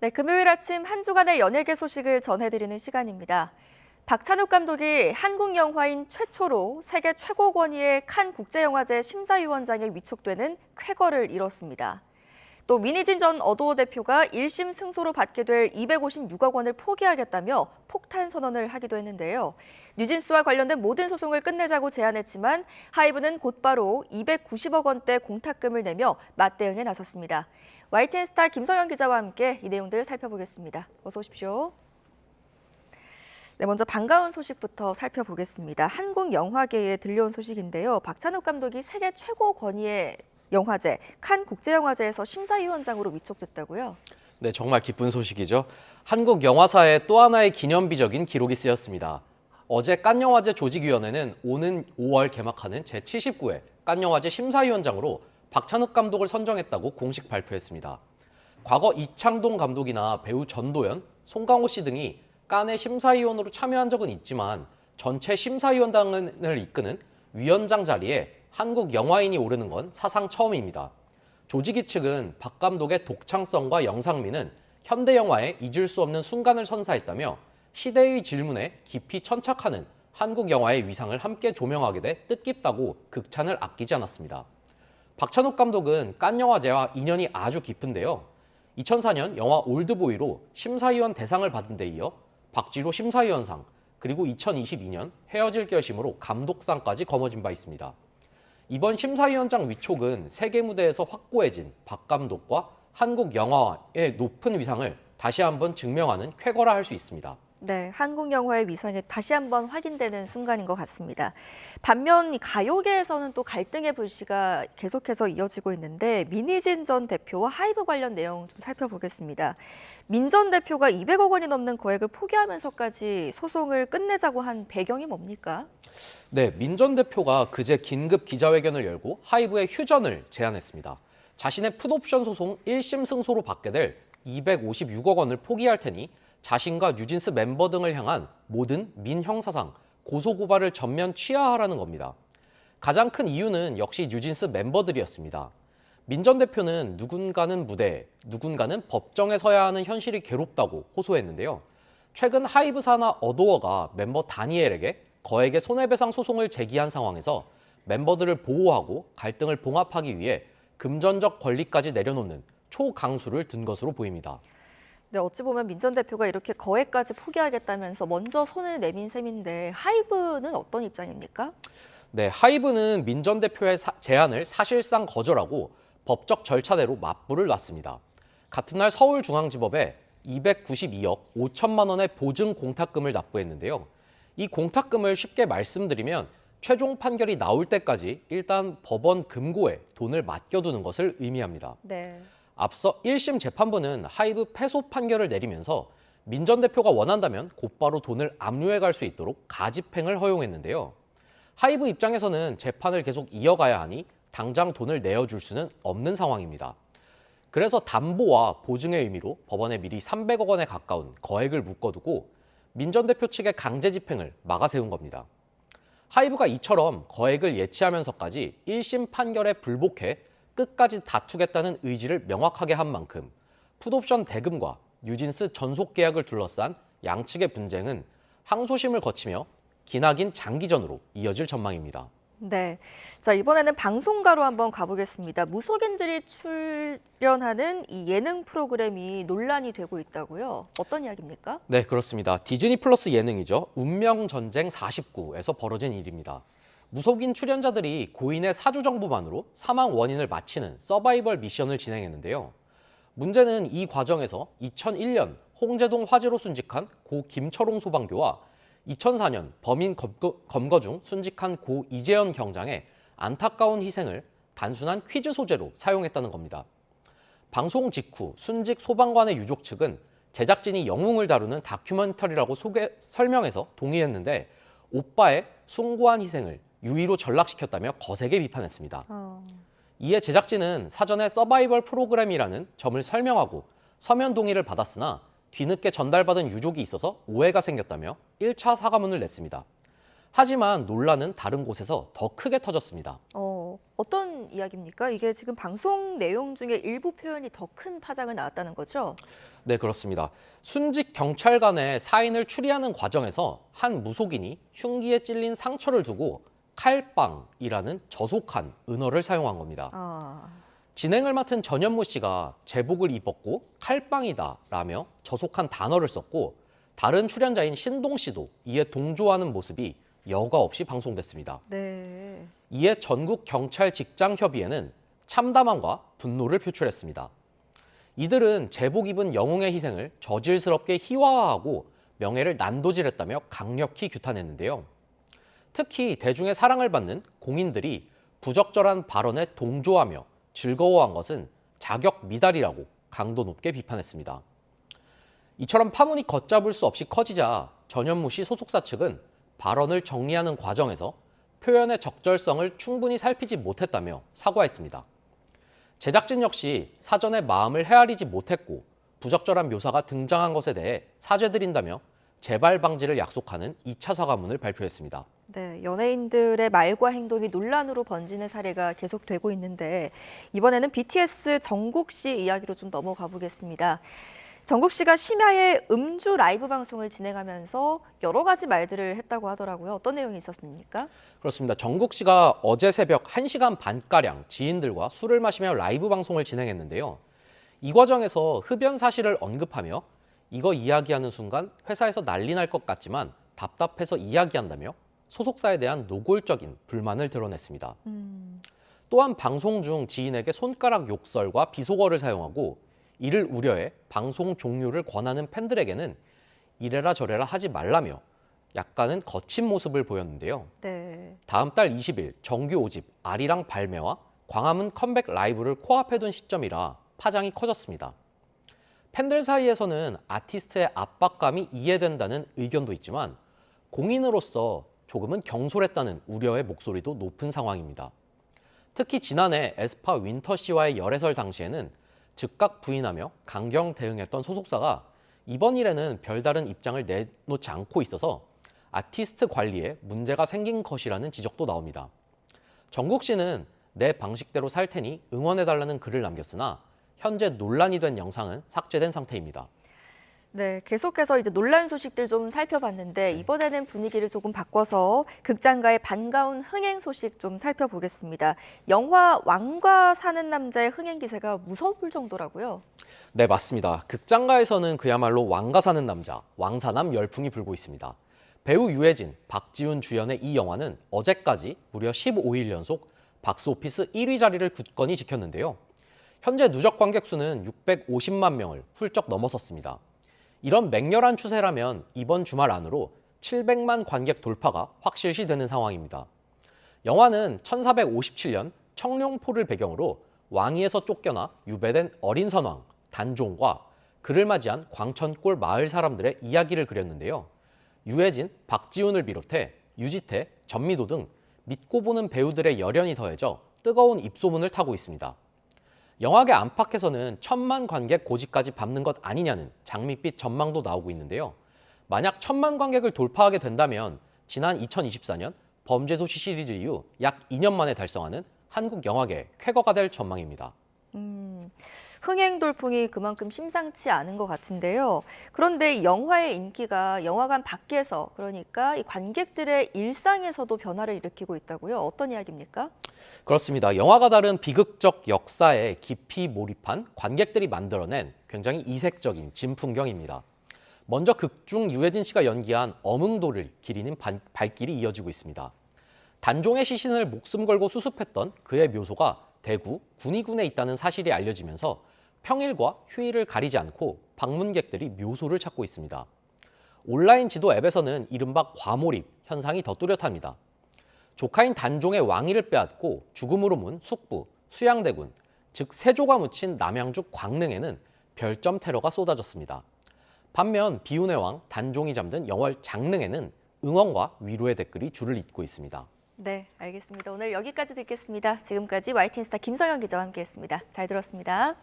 네, 금요일 아침 한 주간의 연예계 소식을 전해드리는 시간입니다. 박찬욱 감독이 한국 영화인 최초로 세계 최고 권위의 칸 국제영화제 심사위원장에 위촉되는 쾌거를 이뤘습니다. 또 민희진 전 어도어 대표가 1심 승소로 받게 될 256억 원을 포기하겠다며 폭탄 선언을 하기도 했는데요. 뉴진스와 관련된 모든 소송을 끝내자고 제안했지만 하이브는 곧바로 290억 원대 공탁금을 내며 맞대응에 나섰습니다. YTN 스타 김성현 기자와 함께 이 내용들 살펴보겠습니다. 어서 오십시오. 네, 먼저 반가운 소식부터 살펴보겠습니다. 한국 영화계에 들려온 소식인데요. 박찬욱 감독이 세계 최고 권위의 영화제, 칸 국제영화제에서 심사위원장으로 위촉됐다고요? 네, 정말 기쁜 소식이죠. 한국 영화사의 또 하나의 기념비적인 기록이 쓰였습니다. 어제 칸영화제 조직위원회는 오는 5월 개막하는 제79회 칸영화제 심사위원장으로 박찬욱 감독을 선정했다고 공식 발표했습니다. 과거 이창동 감독이나 배우 전도연, 송강호 씨 등이 칸의 심사위원으로 참여한 적은 있지만 전체 심사위원단을 이끄는 위원장 자리에 한국 영화인이 오르는 건 사상 처음입니다. 조직위 측은 박 감독의 독창성과 영상미는 현대 영화에 잊을 수 없는 순간을 선사했다며 시대의 질문에 깊이 천착하는 한국 영화의 위상을 함께 조명하게 돼 뜻깊다고 극찬을 아끼지 않았습니다. 박찬욱 감독은 칸 영화제와 인연이 아주 깊은데요. 2004년 영화 올드보이로 심사위원 대상을 받은 데 이어 박지로 심사위원상, 그리고 2022년 헤어질 결심으로 감독상까지 거머쥔 바 있습니다. 이번 심사위원장 위촉은 세계 무대에서 확고해진 박 감독과 한국 영화의 높은 위상을 다시 한번 증명하는 쾌거라 할 수 있습니다. 네, 한국 영화의 위상이 다시 한번 확인되는 순간인 것 같습니다. 반면 가요계에서는 또 갈등의 불씨가 계속해서 이어지고 있는데 민희진 전 대표와 하이브 관련 내용 좀 살펴보겠습니다. 민 전 대표가 200억 원이 넘는 거액을 포기하면서까지 소송을 끝내자고 한 배경이 뭡니까? 네, 민 전 대표가 그제 긴급 기자회견을 열고 하이브의 휴전을 제안했습니다. 자신의 풋옵션 소송 1심 승소로 받게 될 256억 원을 포기할 테니 자신과 뉴진스 멤버 등을 향한 모든 민형사상, 고소고발을 전면 취하하라는 겁니다. 가장 큰 이유는 역시 뉴진스 멤버들이었습니다. 민 전 대표는 누군가는 무대에, 누군가는 법정에 서야 하는 현실이 괴롭다고 호소했는데요. 최근 하이브 산하 어도어가 멤버 다니엘에게 거액의 손해배상 소송을 제기한 상황에서 멤버들을 보호하고 갈등을 봉합하기 위해 금전적 권리까지 내려놓는 초강수를 든 것으로 보입니다. 네, 어찌 보면 민 전 대표가 이렇게 거액까지 포기하겠다면서 먼저 손을 내민 셈인데 하이브는 어떤 입장입니까? 네, 하이브는 민 전 대표의 제안을 사실상 거절하고 법적 절차대로 맞불을 놨습니다. 같은 날 서울중앙지법에 292억 5천만 원의 보증 공탁금을 납부했는데요. 이 공탁금을 쉽게 말씀드리면 최종 판결이 나올 때까지 일단 법원 금고에 돈을 맡겨두는 것을 의미합니다. 네. 앞서 1심 재판부는 하이브 패소 판결을 내리면서 민 전 대표가 원한다면 곧바로 돈을 압류해 갈 수 있도록 가집행을 허용했는데요. 하이브 입장에서는 재판을 계속 이어가야 하니 당장 돈을 내어줄 수는 없는 상황입니다. 그래서 담보와 보증의 의미로 법원에 미리 300억 원에 가까운 거액을 묶어두고 민 전 대표 측의 강제 집행을 막아세운 겁니다. 하이브가 이처럼 거액을 예치하면서까지 1심 판결에 불복해 끝까지 다투겠다는 의지를 명확하게 한 만큼 풋옵션 대금과 뉴진스 전속 계약을 둘러싼 양측의 분쟁은 항소심을 거치며 기나긴 장기전으로 이어질 전망입니다. 네, 자 이번에는 방송가로 한번 가보겠습니다. 무속인들이 출연하는 이 예능 프로그램이 논란이 되고 있다고요? 어떤 이야기입니까? 네, 그렇습니다. 디즈니 플러스 예능이죠. 운명전쟁 49에서 벌어진 일입니다. 무속인 출연자들이 고인의 사주 정보만으로 사망 원인을 맞히는 서바이벌 미션을 진행했는데요. 문제는 이 과정에서 2001년 홍제동 화재로 순직한 고 김철홍 소방교와 2004년 범인 검거 중 순직한 고 이재현 경장의 안타까운 희생을 단순한 퀴즈 소재로 사용했다는 겁니다. 방송 직후 순직 소방관의 유족 측은 제작진이 영웅을 다루는 다큐멘터리라고 설명해서 동의했는데 오빠의 숭고한 희생을 유의로 전락시켰다며 거세게 비판했습니다. 이에 제작진은 사전에 서바이벌 프로그램이라는 점을 설명하고 서면 동의를 받았으나 뒤늦게 전달받은 유족이 있어서 오해가 생겼다며 1차 사과문을 냈습니다. 하지만 논란은 다른 곳에서 더 크게 터졌습니다. 어떤 이야기입니까? 이게 지금 방송 내용 중에 일부 표현이 더 큰 파장을 낳았다는 거죠? 네, 그렇습니다. 순직 경찰관의 사인을 추리하는 과정에서 한 무속인이 흉기에 찔린 상처를 두고 칼빵이라는 저속한 은어를 사용한 겁니다. 아, 진행을 맡은 전현무 씨가 제복을 입었고 칼빵이다라며 저속한 단어를 썼고 다른 출연자인 신동 씨도 이에 동조하는 모습이 여과 없이 방송됐습니다. 네. 이에 전국 경찰 직장 협의회는 참담함과 분노를 표출했습니다. 이들은 제복 입은 영웅의 희생을 저질스럽게 희화화하고 명예를 난도질했다며 강력히 규탄했는데요. 특히 대중의 사랑을 받는 공인들이 부적절한 발언에 동조하며 즐거워한 것은 자격 미달이라고 강도 높게 비판했습니다. 이처럼 파문이 걷잡을 수 없이 커지자 전현무 씨 소속사 측은 발언을 정리하는 과정에서 표현의 적절성을 충분히 살피지 못했다며 사과했습니다. 제작진 역시 사전에 마음을 헤아리지 못했고 부적절한 묘사가 등장한 것에 대해 사죄드린다며 재발 방지를 약속하는 2차 사과문을 발표했습니다. 네, 연예인들의 말과 행동이 논란으로 번지는 사례가 계속되고 있는데 이번에는 BTS 정국 씨 이야기로 좀 넘어가 보겠습니다. 정국 씨가 심야에 음주 라이브 방송을 진행하면서 여러 가지 말들을 했다고 하더라고요. 어떤 내용이 있었습니까? 그렇습니다. 정국 씨가 어제 새벽 1시간 반가량 지인들과 술을 마시며 라이브 방송을 진행했는데요. 이 과정에서 흡연 사실을 언급하며 이거 이야기하는 순간 회사에서 난리 날 것 같지만 답답해서 이야기한다며 소속사에 대한 노골적인 불만을 드러냈습니다. 또한 방송 중 지인에게 손가락 욕설과 비속어를 사용하고 이를 우려해 방송 종료를 권하는 팬들에게는 이래라 저래라 하지 말라며 약간은 거친 모습을 보였는데요. 네. 다음 달 20일 정규 5집 아리랑 발매와 광화문 컴백 라이브를 코앞에 둔 시점이라 파장이 커졌습니다. 팬들 사이에서는 아티스트의 압박감이 이해된다는 의견도 있지만 공인으로서 조금은 경솔했다는 우려의 목소리도 높은 상황입니다. 특히 지난해 에스파 윈터 씨와의 열애설 당시에는 즉각 부인하며 강경 대응했던 소속사가 이번 일에는 별다른 입장을 내놓지 않고 있어서 아티스트 관리에 문제가 생긴 것이라는 지적도 나옵니다. 정국 씨는 내 방식대로 살 테니 응원해달라는 글을 남겼으나 현재 논란이 된 영상은 삭제된 상태입니다. 네, 계속해서 이제 논란 소식들 좀 살펴봤는데 이번에는 분위기를 조금 바꿔서 극장가의 반가운 흥행 소식 좀 살펴보겠습니다. 영화 왕과 사는 남자의 흥행 기세가 무서울 정도라고요. 네, 맞습니다. 극장가에서는 그야말로 왕가 사는 남자, 왕사남 열풍이 불고 있습니다. 배우 유해진, 박지훈 주연의 이 영화는 어제까지 무려 15일 연속 박스오피스 1위 자리를 굳건히 지켰는데요. 현재 누적 관객 수는 650만 명을 훌쩍 넘어섰습니다. 이런 맹렬한 추세라면 이번 주말 안으로 700만 관객 돌파가 확실시 되는 상황입니다. 영화는 1457년 청룡포를 배경으로 왕위에서 쫓겨나 유배된 어린 선왕 단종과 그를 맞이한 광천골 마을 사람들의 이야기를 그렸는데요. 유해진, 박지훈을 비롯해 유지태, 전미도 등 믿고 보는 배우들의 열연이 더해져 뜨거운 입소문을 타고 있습니다. 영화계 안팎에서는 1000만 관객 고지까지 밟는 것 아니냐는 장밋빛 전망도 나오고 있는데요. 만약 1000만 관객을 돌파하게 된다면 지난 2024년 범죄도시 시리즈 이후 약 2년 만에 달성하는 한국 영화계 쾌거가 될 전망입니다. 흥행 돌풍이 그만큼 심상치 않은 것 같은데요. 그런데 이 영화의 인기가 영화관 밖에서 그러니까 이 관객들의 일상에서도 변화를 일으키고 있다고요. 어떤 이야기입니까? 그렇습니다. 영화가 다른 비극적 역사에 깊이 몰입한 관객들이 만들어낸 굉장히 이색적인 진풍경입니다. 먼저 극중 유해진 씨가 연기한 어몽도를 기리는 발길이 이어지고 있습니다. 단종의 시신을 목숨 걸고 수습했던 그의 묘소가 대구 군위군에 있다는 사실이 알려지면서 평일과 휴일을 가리지 않고 방문객들이 묘소를 찾고 있습니다. 온라인 지도 앱에서는 이른바 과몰입 현상이 더 뚜렷합니다. 조카인 단종의 왕위를 빼앗고 죽음으로 문 숙부, 수양대군, 즉 세조가 묻힌 남양주 광릉에는 별점 테러가 쏟아졌습니다. 반면 비운의 왕 단종이 잠든 영월 장릉에는 응원과 위로의 댓글이 줄을 잇고 있습니다. 네, 알겠습니다. 오늘 여기까지 듣겠습니다. 지금까지 YTN스타 김성현 기자와 함께했습니다. 잘 들었습니다.